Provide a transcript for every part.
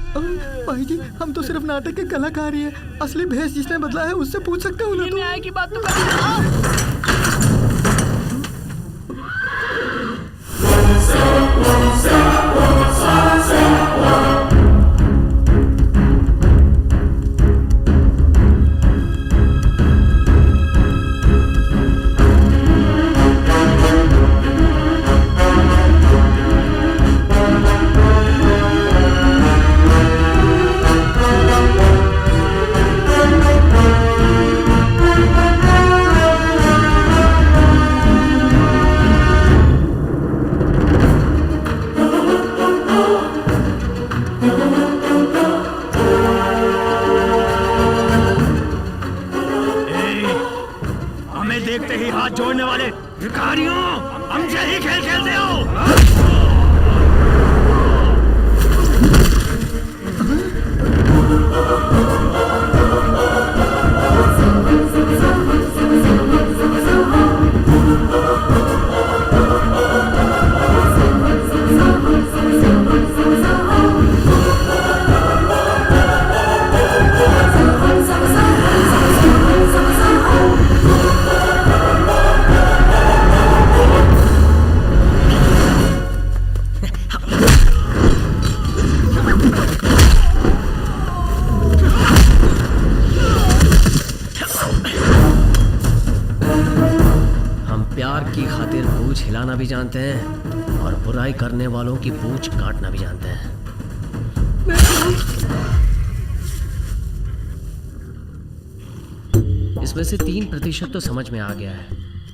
भाई जी, हम तो सिर्फ नाटक के कलाकार ही हैं। असली भेष जिसने बदला है उससे पूछ सकते हो ना? तो न्याय की बात तो कर। देखते ही हाथ जोड़ने वाले भिखारियों, हमसे ही खेल खेलते हो। हिलाना भी जानते हैं और बुराई करने वालों की पूंछ काटना भी जानते हैं। इसमें से 3% तो समझ में आ गया है।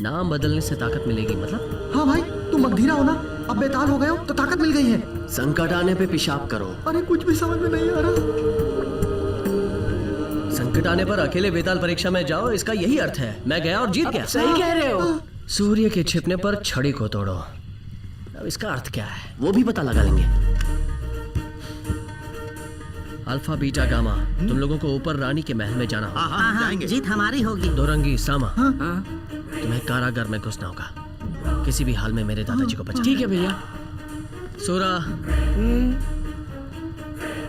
नाम बदलने से ताकत मिलेगी मतलब? हाँ भाई, तुम मगधीरा हो ना, अब बेताल हो गए हो तो ताकत मिल गई है। संकट आने पे पेशाब करो। अरे कुछ भी समझ में नहीं आ रहा। संकट आने पर अकेले बेताल परीक्षा में जाओ, इसका यही अर्थ है। मैं गया और जीत गया। सही कह रहे हो। सूर्य के छिपने पर छड़ी को तोड़ो। अब इसका अर्थ क्या है वो भी पता लगा लेंगे। अल्फा बीटा गामा, तुम लोगों को ऊपर रानी के महल में जाना होगा। हाँ, जीत हमारी होगी। दोरंगी सामा, तुम्हें कारागार में घुसना होगा। किसी भी हाल में मेरे दादाजी को बचाना। ठीक है भैया। सूरा,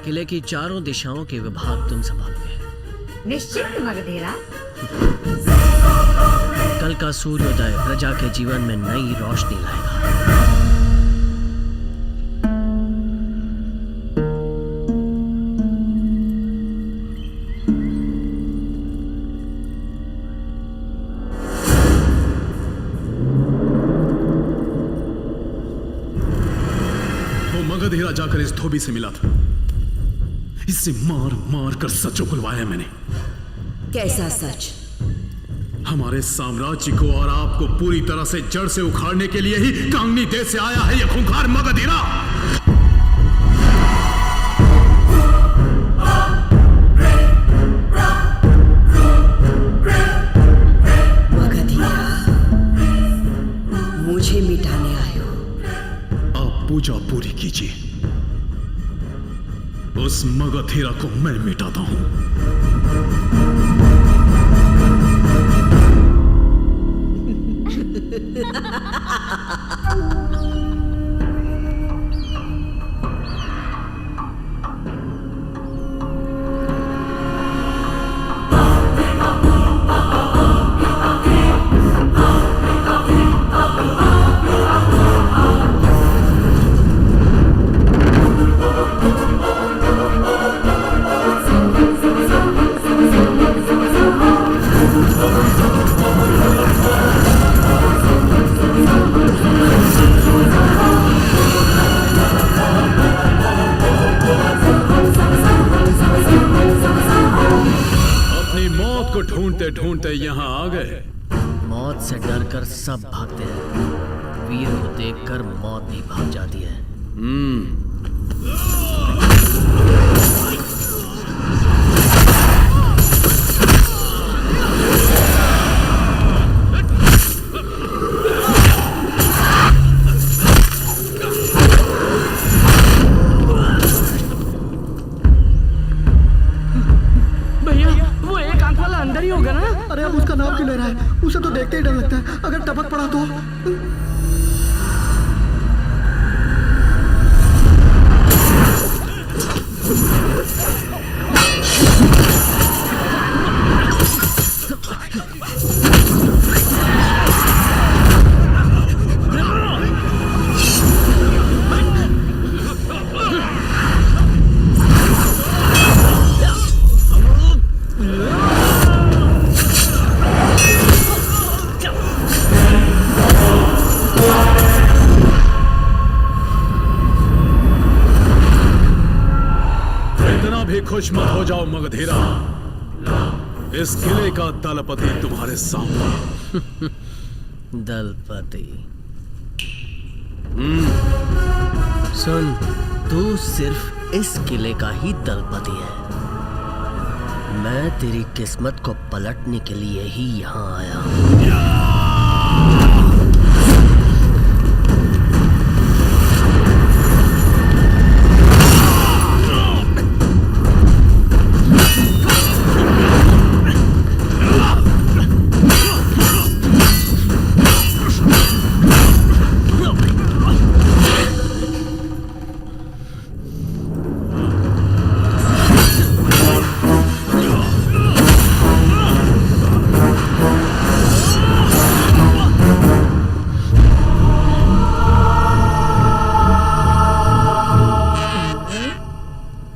किले की चारों दिशाओं के विभाग तुम संभालोगे। निश्चित मगधीरा। कल का सूर्योदय प्रजा के जीवन में नई रोशनी लाएगा। वो मगधीरा जाकर इस धोबी से मिला था। इससे मार मार कर सच उगलवाया मैंने। कैसा सच? हमारे साम्राज्य को और आपको पूरी तरह से जड़ से उखाड़ने के लिए ही कांगनी देश से आया है ये खूंखार मगधीरा। मगधीरा, मुझे मिटाने आए हो। आप पूजा पूरी कीजिए, उस मगधीरा को मैं मिटाता हूं। ढूंढते ढूंढते यहाँ आ गए। मौत से डरकर सब भागते हैं, वीर को देखकर मौत भी भाग जाती है। अरे अब उसका नाम क्यों ले रहा है? उसे तो देखते ही डर लगता है। अगर टपक पड़ा तो। खुश मत हो जाओ मगधीरा, इस किले का दलपति तुम्हारे सामने। दलपति। सुन, तू सिर्फ इस किले का ही दलपति है। मैं तेरी किस्मत को पलटने के लिए ही यहाँ आया हूँ।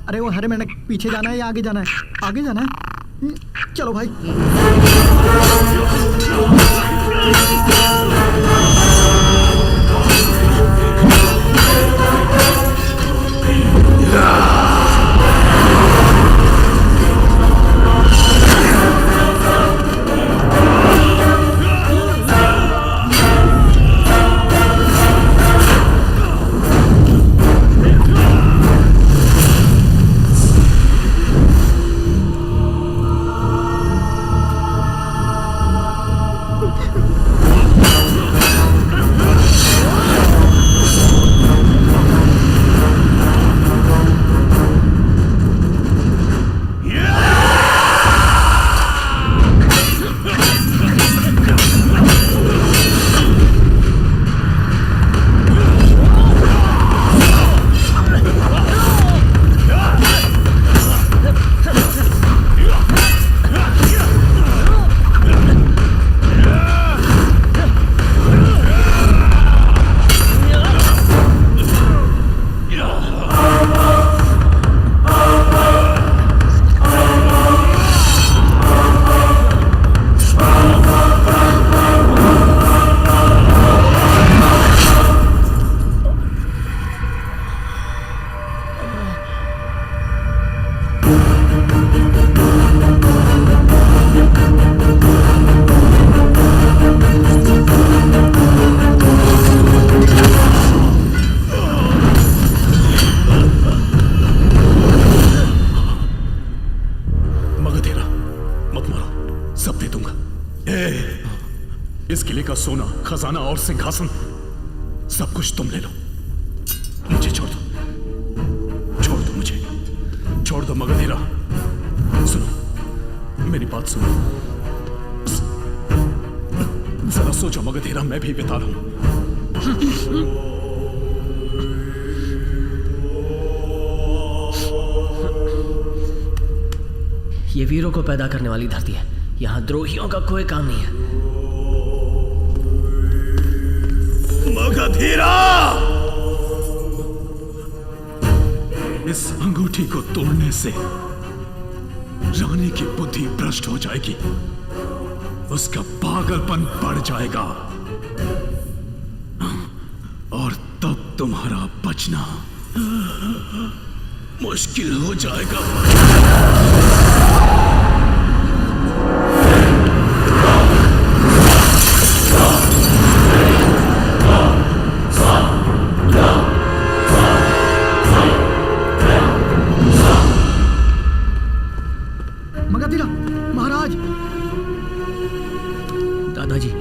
अरे वो हरे मेंढक पीछे जाना है या आगे जाना है? आगे जाना है। चलो भाई। इस किले का सोना, खजाना और सिंहासन सब कुछ तुम ले लो। मुझे छोड़ दो, छोड़ दो मुझे, छोड़ दो मगधीरा। सुनो, मेरी बात सुनो, जरा सोचो मगधीरा, मैं भी विताल हूं। ये वीरों को पैदा करने वाली धरती है, यहां द्रोहियों का कोई काम नहीं है। मगधीरा, इस अंगूठी को तोड़ने से रानी की बुद्धि भ्रष्ट हो जाएगी, उसका पागलपन बढ़ जाएगा और तब तुम्हारा बचना मुश्किल हो जाएगा। मगधीरा महाराज। दादाजी, दादाजी।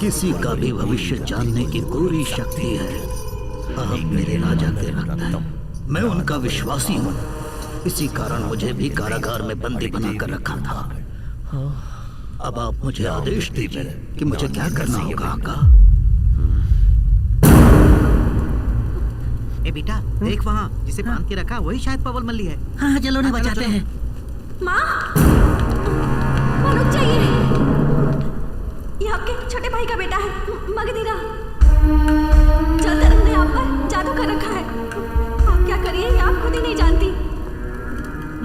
किसी का भी भविष्य जानने की पूरी शक्ति है। आप मेरे राजा के रक्त हैं। मैं उनका विश्वासी हूँ। इसी कारण मुझे भी कारागार में बंदी बनाकर रखा था। अब आप मुझे आदेश दीजिए कि मुझे क्या करना होगा आका। ए बेटा देख वहाँ जिसे बांध के रखा वही शायद पवन मल्ली है। हाँ चलो ना बचाते हैं। माँ रुक जाइए, ये आपके छोटे भाई का बेटा है मगधीरा। जो धर्म ने आप पर जादू कर रखा है, आप क्या करिए ये आप खुद ही नहीं जानती।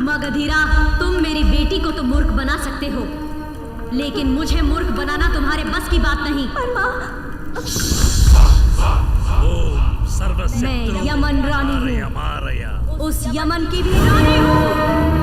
मगधीरा, तुम मेरी बेटी को तो मूर्ख बना सकते हो, लेकिन मुझे मूर्ख बनाना तुम्हारे बस की बात नहीं। पर माँ, मैं यमन रानी हूँ, उस यमन की भी रानी हूँ।